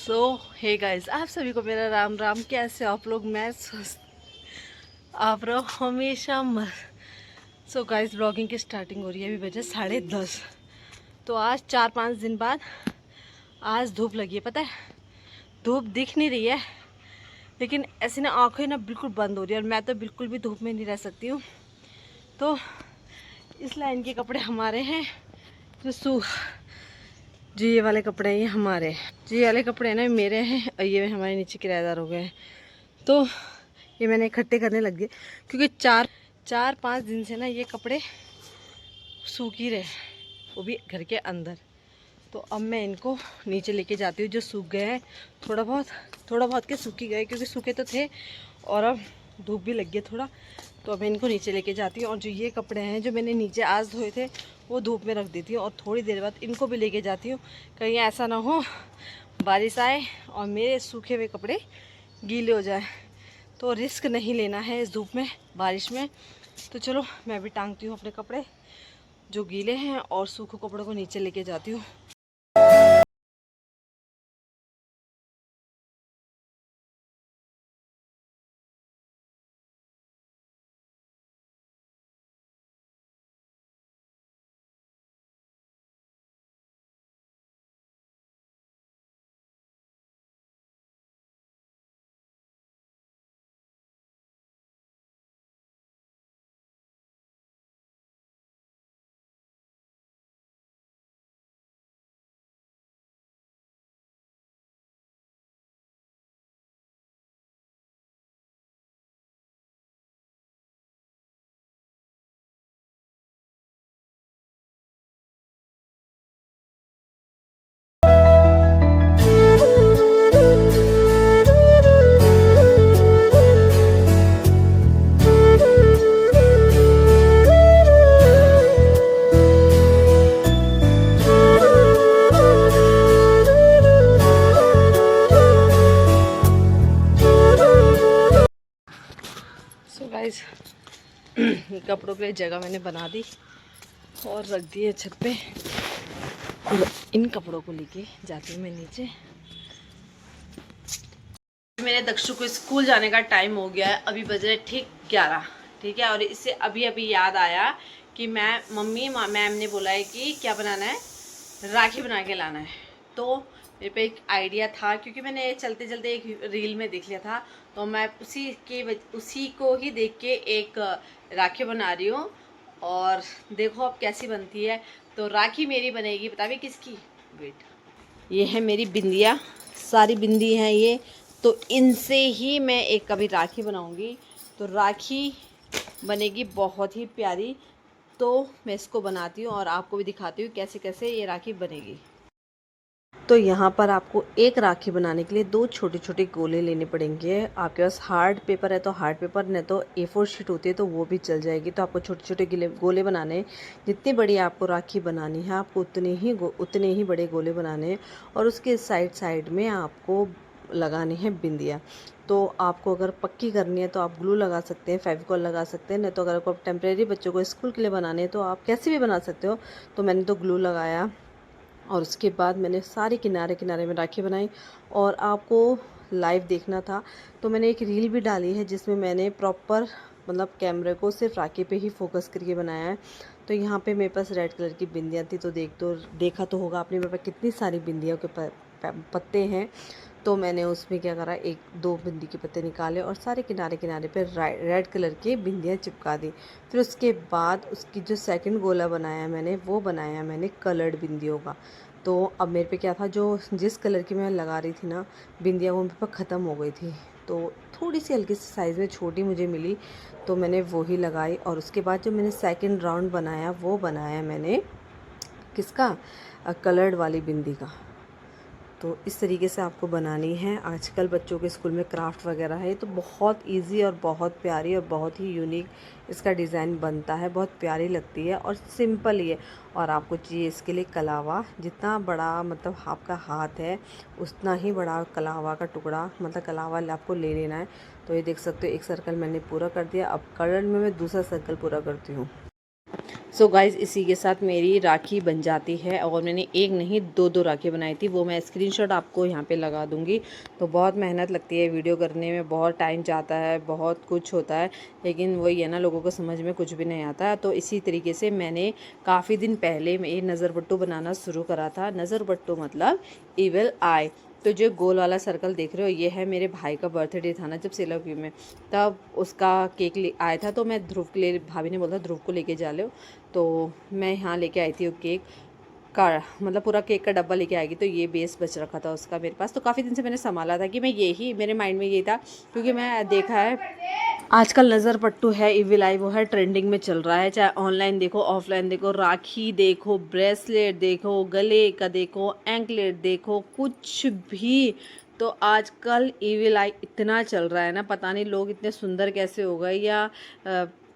सो hey guys, आप सभी को मेरा राम राम। कैसे हो आप लोग? मैं स्वस्थ, आप रहो हमेशा मस्त। सो गाइस, ब्लॉगिंग की स्टार्टिंग हो रही है। अभी बजे 10:30। तो आज 4-5 दिन बाद आज धूप लगी है। पता है, धूप दिख नहीं रही है, लेकिन ऐसी ना आंखें ना बिल्कुल बंद हो रही है। और मैं तो बिल्कुल भी धूप में नहीं रह सकती हूँ। तो इस लाइन के कपड़े हमारे हैं जो जी ये वाले कपड़े हैं, ये हमारे हैं। जी ये वाले कपड़े ना मेरे हैं, और ये हमारे नीचे किराएदार हो गए हैं। तो ये मैंने इकट्ठे करने लग गए, क्योंकि 4-5 दिन से ना ये कपड़े सूख ही रहे, वो भी घर के अंदर। तो अब मैं इनको नीचे लेके जाती हूँ। जो सूख गए हैं, थोड़ा बहुत के सूख ही गए, क्योंकि सूखे तो थे और अब धूप भी लग गई थोड़ा। तो अब मैं इनको नीचे लेके जाती हूँ। और जो ये कपड़े हैं जो मैंने नीचे आज धोए थे, वो धूप में रख देती हूँ। और थोड़ी देर बाद इनको भी लेके जाती हूँ, कहीं ऐसा ना हो बारिश आए और मेरे सूखे हुए कपड़े गीले हो जाए। तो रिस्क नहीं लेना है इस धूप में, बारिश में। तो चलो मैं भी टांगती हूँ अपने कपड़े जो गीले हैं, और सूखे कपड़ों को नीचे लेके जाती हूँ। सो गाइस, कपड़ों के लिए जगह मैंने बना दी और रख दी है छत पे। और इन कपड़ों को लेके जाती हूँ मैं नीचे। मेरे दक्षु को स्कूल जाने का टाइम हो गया है। अभी बज रहे ठीक 11, ठीक है। और इससे अभी अभी याद आया कि मैम ने बोला है कि क्या बनाना है, राखी बना के लाना है। तो मेरे पे एक आइडिया था, क्योंकि मैंने चलते चलते एक रील में देख लिया था। तो मैं उसी को ही देख के एक राखी बना रही हूँ। और देखो अब कैसी बनती है। तो राखी मेरी बनेगी, बताइए किसकी? वेट, ये है मेरी बिंदिया, सारी बिंदी हैं ये। तो इनसे ही मैं एक कभी राखी बनाऊंगी। तो राखी बनेगी बहुत ही प्यारी। तो मैं इसको बनाती हूँ और आपको भी दिखाती हूँ कैसे कैसे ये राखी बनेगी। तो यहाँ पर आपको एक राखी बनाने के लिए 2 छोटे छोटे गोले लेने पड़ेंगे। आपके पास हार्ड पेपर है तो हार्ड पेपर, नहीं तो A4 शीट होती है तो वो भी चल जाएगी। तो आपको छोटे छोटे गोले बनाने हैं। जितनी बड़ी आपको राखी बनानी है, आपको उतने ही बड़े गोले बनाने हैं। और उसके साइड साइड में आपको लगानी है बिंदिया। तो आपको अगर पक्की करनी है तो आप ग्लू लगा सकते हैं, फेविकॉल लगा सकते हैं। नहीं तो अगर आपको टेम्परेरी बच्चों को स्कूल के लिए बनाने हैं तो आप कैसे भी बना सकते हो। तो मैंने तो ग्लू लगाया, और उसके बाद मैंने सारे किनारे किनारे में राखी बनाई। और आपको लाइव देखना था तो मैंने एक रील भी डाली है, जिसमें मैंने प्रॉपर मतलब कैमरे को सिर्फ राखी पे ही फोकस करके बनाया है। तो यहाँ पे मेरे पास रेड कलर की बिंदियाँ थी। तो देखा तो होगा आपने मेरे पास कितनी सारी बिंदियों के पत्ते हैं। तो मैंने उसमें क्या करा, 1-2 बिंदी के पत्ते निकाले और सारे किनारे किनारे पे रेड कलर की बिंदियाँ चिपका दी। फिर उसके बाद उसकी जो सेकंड गोला बनाया मैंने, वो बनाया मैंने कलर्ड बिंदियों का। तो अब मेरे पे क्या था, जो जिस कलर की मैं लगा रही थी ना बिंदियाँ, वो मेरे पे ख़त्म हो गई थी। तो थोड़ी सी हल्की सी साइज़ में छोटी मुझे मिली, तो मैंने वो ही लगाई। और उसके बाद जो मैंने सेकंड राउंड बनाया, वो बनाया मैंने किसका, कलर्ड वाली बिंदी का। तो इस तरीके से आपको बनानी है। आजकल बच्चों के स्कूल में क्राफ्ट वगैरह है, तो बहुत इजी और बहुत प्यारी और बहुत ही यूनिक इसका डिज़ाइन बनता है। बहुत प्यारी लगती है और सिंपल ही है। और आपको चाहिए इसके लिए कलावा, जितना बड़ा मतलब आपका हाथ है उतना ही बड़ा कलावा का टुकड़ा, मतलब कलावा आपको ले लेना है। तो ये देख सकते हो, एक सर्कल मैंने पूरा कर दिया। अब कलर में मैं दूसरा सर्कल पूरा करती हूँ। सो गाइज़ इसी के साथ मेरी राखी बन जाती है और मैंने एक नहीं दो दो राखी बनाई थी, वो मैं स्क्रीनशॉट आपको यहाँ पे लगा दूँगी। तो बहुत मेहनत लगती है वीडियो करने में, बहुत टाइम जाता है, बहुत कुछ होता है, लेकिन वही है ना, लोगों को समझ में कुछ भी नहीं आता। तो इसी तरीके से मैंने काफ़ी दिन पहले ये नज़र बट्टू बनाना शुरू करा था। नज़र बट्टू मतलब इविल आई। तो जो गोल वाला सर्कल देख रहे हो, ये है मेरे भाई का बर्थडे था ना जब सेलाक्यू में, तब उसका केक आया था। तो मैं ध्रुव के लिए, भाभी ने बोला ध्रुव को लेके जा लो, तो मैं यहाँ लेके आई थी वो केक का, मतलब पूरा केक का डब्बा लेके आएगी। तो ये बेस बच रखा था उसका मेरे पास, तो काफ़ी दिन से मैंने संभाला था कि मैं यही, मेरे माइंड में यही था, क्योंकि मैं देखा है आजकल नज़र पट्टू है, इविल आई वो है, ट्रेंडिंग में चल रहा है। चाहे ऑनलाइन देखो, ऑफलाइन देखो, राखी देखो, ब्रेसलेट देखो, गले का देखो, एंकलेट देखो, कुछ भी। तो आजकल इविल आई इतना चल रहा है ना, पता नहीं लोग इतने सुंदर कैसे हो गए, या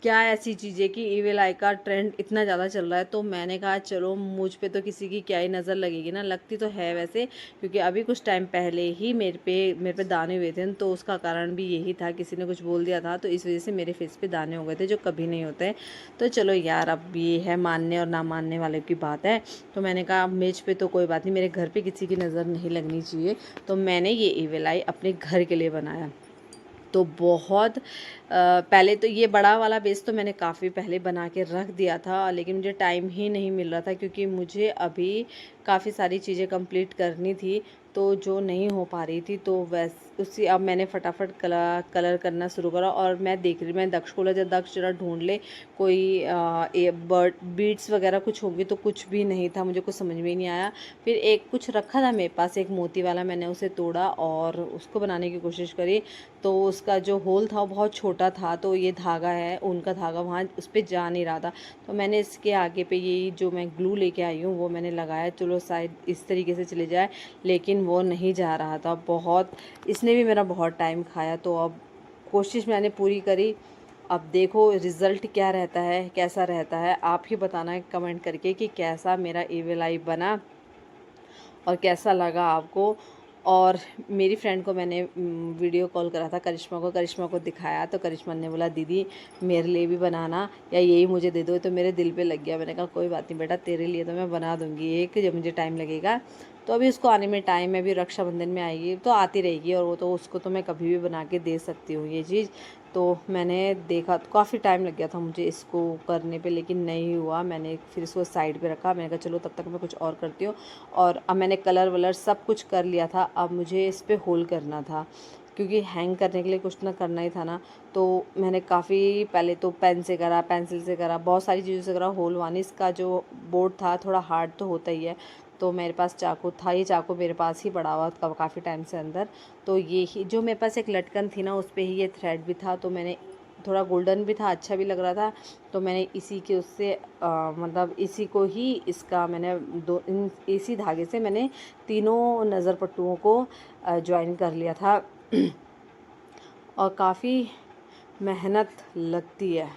क्या ऐसी चीज़ है कि इविल आई का ट्रेंड इतना ज़्यादा चल रहा है। तो मैंने कहा चलो, मुझ पे तो किसी की क्या ही नज़र लगेगी ना, लगती तो है वैसे, क्योंकि अभी कुछ टाइम पहले ही मेरे पे दाने हुए थे, तो उसका कारण भी यही था, किसी ने कुछ बोल दिया था, तो इस वजह से मेरे फेस पे दाने हो गए थे, जो कभी नहीं होते। तो चलो यार, अब ये है, मानने और ना मानने वाले की बात है। तो मैंने कहा मेज पे तो कोई बात नहीं, मेरे घर पे किसी की नज़र नहीं लगनी चाहिए। तो मैंने ये इविल आई अपने घर के लिए बनाया। तो बहुत पहले तो ये बड़ा वाला बेस तो मैंने काफ़ी पहले बना के रख दिया था, लेकिन मुझे टाइम ही नहीं मिल रहा था, क्योंकि मुझे अभी काफ़ी सारी चीज़ें कंप्लीट करनी थी, तो जो नहीं हो पा रही थी। तो उसी अब मैंने फटाफट कलर करना शुरू करा। और मैं देख रही, मैं दक्ष को बोला, जब दक्ष जरा ढूंढ ले कोई बर्ड बीड्स वगैरह कुछ होगी, तो कुछ भी नहीं था, मुझे कुछ समझ में ही नहीं आया। फिर एक कुछ रखा था मेरे पास, एक मोती वाला, मैंने उसे तोड़ा और उसको बनाने की कोशिश करी। तो उसका जो होल था वो बहुत छोटा था, तो ये धागा है, उनका धागा वहाँ उस पर जा नहीं रहा था। तो मैंने इसके आगे पे यही जो मैं ग्लू लेके आई हूँ वो मैंने लगाया, चलो शायद इस तरीके से चले जाए, लेकिन वो नहीं जा रहा था। बहुत, इसने भी मेरा बहुत टाइम खाया। तो अब कोशिश मैंने पूरी करी, अब देखो रिज़ल्ट क्या रहता है, कैसा रहता है, आप ही बताना है कमेंट करके कि कैसा मेरा इविल आई बना और कैसा लगा आपको। और मेरी फ्रेंड को मैंने वीडियो कॉल करा था, करिश्मा को दिखाया, तो करिश्मा ने बोला दीदी मेरे लिए भी बनाना, या यही मुझे दे दो। तो मेरे दिल पे लग गया, मैंने कहा कोई बात नहीं बेटा, तेरे लिए तो मैं बना दूँगी एक, जब मुझे टाइम लगेगा। तो अभी उसको आने में टाइम है, अभी रक्षाबंधन में आएगी तो आती रहेगी, और वो तो उसको तो मैं कभी भी बना के दे सकती हूँ ये चीज़। तो मैंने देखा, तो काफ़ी टाइम लग गया था मुझे इसको करने पे, लेकिन नहीं हुआ। मैंने फिर इसको साइड पे रखा, मैंने कहा चलो तब तक मैं कुछ और करती हूँ। और अब मैंने कलर वलर सब कुछ कर लिया था, अब मुझे इस पर होल करना था, क्योंकि हैंग करने के लिए कुछ ना करना ही था ना। तो मैंने काफ़ी पहले तो पेन से करा, पेंसिल से करा, बहुत सारी चीज़ों से करा। होल वानिस का जो बोर्ड था थोड़ा हार्ड तो होता ही है, तो मेरे पास चाकू था, ये चाकू मेरे पास ही पड़ा हुआ था काफ़ी टाइम से अंदर। तो ये ही जो मेरे पास एक लटकन थी ना, उस पर ही ये थ्रेड भी था, तो मैंने थोड़ा गोल्डन भी था, अच्छा भी लग रहा था। तो मैंने इसी के उससे मतलब इसी को ही, इसका मैंने इसी धागे से मैंने तीनों नज़र पट्टुओं को ज्वाइन कर लिया था। और काफ़ी मेहनत लगती है।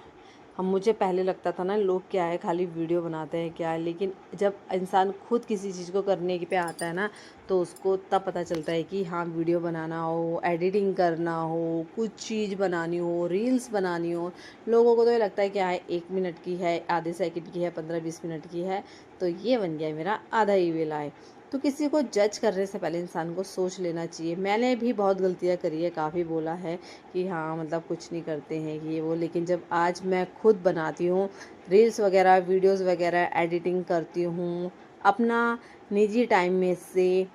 हम, मुझे पहले लगता था ना लोग क्या है खाली वीडियो बनाते हैं क्या है, लेकिन जब इंसान खुद किसी चीज़ को करने पे आता है ना, तो उसको तब पता चलता है कि हाँ, वीडियो बनाना हो, एडिटिंग करना हो, कुछ चीज़ बनानी हो, रील्स बनानी हो। लोगों को तो ये लगता है क्या है, 1 मिनट की है, आधे सेकंड की है, 15-20 मिनट की है। तो ये बन गया मेरा आधा ईमेल आए। तो किसी को जज करने से पहले इंसान को सोच लेना चाहिए। मैंने भी बहुत गलतियाँ करी है, काफ़ी बोला है कि हाँ मतलब कुछ नहीं करते हैं कि ये वो, लेकिन जब आज मैं खुद बनाती हूँ रील्स वगैरह, वीडियोस वगैरह, एडिटिंग करती हूँ अपना निजी टाइम में से,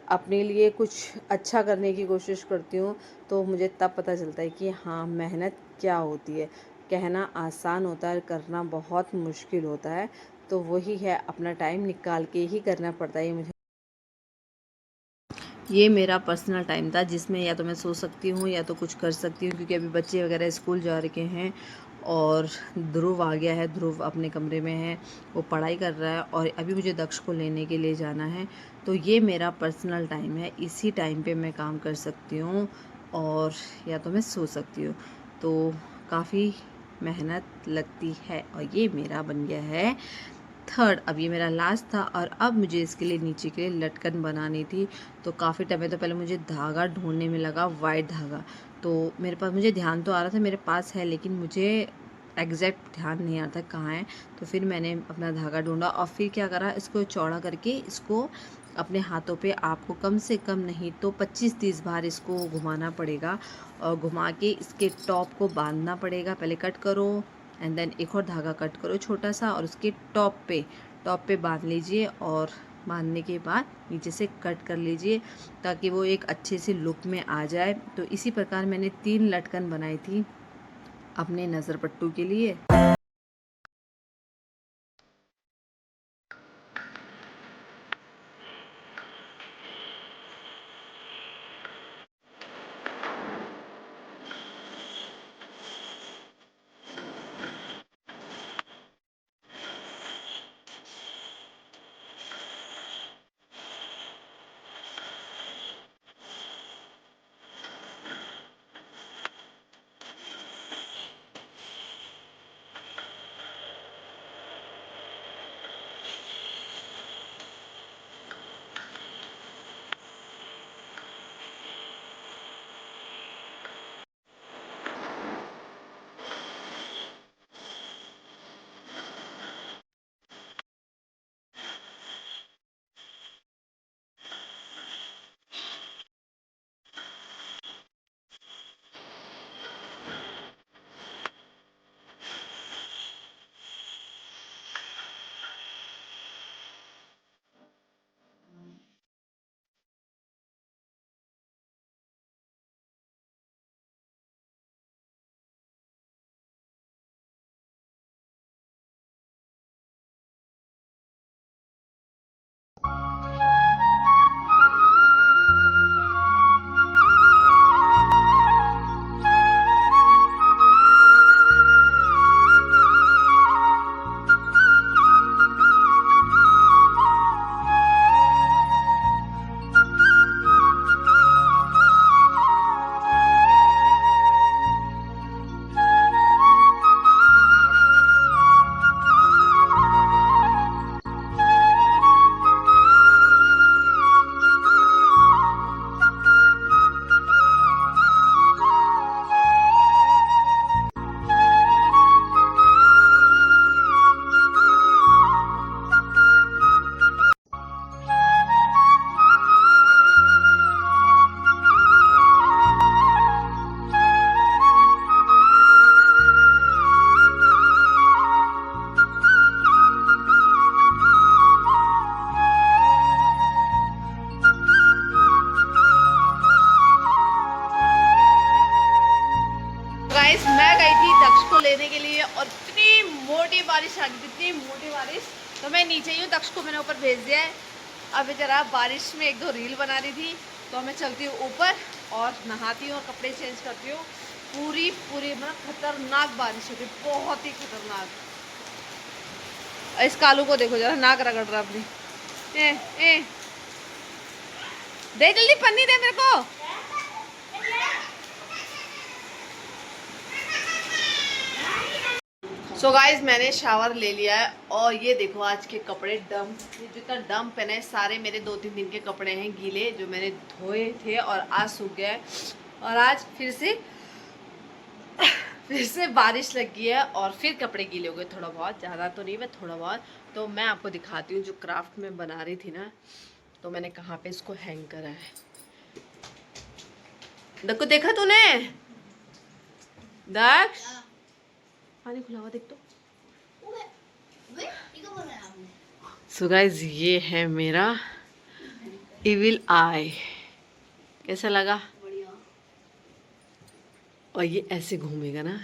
अपने लिए कुछ अच्छा करने की कोशिश करती हूँ, तो मुझे तब पता चलता है कि हाँ मेहनत क्या होती है। कहना आसान होता है, करना बहुत मुश्किल होता है। तो वही है, अपना टाइम निकाल के ही करना पड़ता है। मुझे ये मेरा पर्सनल टाइम था, जिसमें या तो मैं सो सकती हूँ या तो कुछ कर सकती हूँ, क्योंकि अभी बच्चे वगैरह स्कूल जा रखे हैं। और ध्रुव आ गया है, ध्रुव अपने कमरे में है, वो पढ़ाई कर रहा है, और अभी मुझे दक्ष को लेने के लिए जाना है। तो ये मेरा पर्सनल टाइम है, इसी टाइम पे मैं काम कर सकती हूँ और या तो मैं सो सकती हूँ। तो काफ़ी मेहनत लगती है, और ये मेरा बन गया है थर्ड। अब ये मेरा लास्ट था, और अब मुझे इसके लिए नीचे के लिए लटकन बनानी थी। तो काफ़ी टाइम तो पहले मुझे धागा ढूंढने में लगा, वाइट धागा। तो मेरे पास, मुझे ध्यान तो आ रहा था मेरे पास है, लेकिन मुझे एग्जैक्ट ध्यान नहीं आता कहाँ है। तो फिर मैंने अपना धागा ढूंढा और फिर क्या करा, इसको चौड़ा करके इसको अपने हाथों पे आपको कम से कम नहीं तो 25-30 बार इसको घुमाना पड़ेगा और घुमा के इसके टॉप को बांधना पड़ेगा। पहले कट करो एंड देन एक और धागा कट करो छोटा सा और उसके टॉप पे बांध लीजिए और बांधने के बाद नीचे से कट कर लीजिए ताकि वो एक अच्छे से लुक में आ जाए। तो इसी प्रकार मैंने 3 लटकन बनाई थी अपने नज़र पट्टू के लिए। गाइस मैं गई थी दक्ष को लेने के लिए और इतनी मोटी बारिश आ गई, इतनी मोटी बारिश। तो मैं नीचे ही हूँ, दक्ष को मैंने ऊपर भेज दिया है। अब जरा बारिश में 1-2 रील बना रही थी तो मैं चलती हूँ ऊपर और नहाती हूँ और कपड़े चेंज करती हूँ। पूरी मतलब खतरनाक बारिश होती, बहुत ही खतरनाक। इस कालू को देखो जरा, नाक रगड़ रहा अपनी। दे जल्दी पन्नी दे मेरे को। सो गाइज मैंने शावर ले लिया है और ये देखो आज के कपड़े डंप, जितना डंप पहने सारे मेरे 2-3 दिन के कपड़े हैं गीले जो मैंने धोए थे और आज सूख गए। और आज फिर से बारिश लगी है और फिर कपड़े गीले हो गए थोड़ा बहुत, ज़्यादा तो नहीं, मैं थोड़ा बहुत। तो मैं आपको दिखाती हूँ जो क्राफ्ट में बना रही थी ना, तो मैंने कहाँ पे इसको हैंग करा है। देखो, देखा तूने दक्ष? पानी खुला हुआ देख तो। सो गाइज ये है मेरा इविल आई, कैसा लगा? और ये ऐसे घूमेगा ना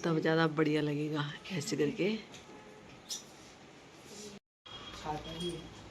तब ज़्यादा बढ़िया लगेगा, ऐसे करके। खाता ही है।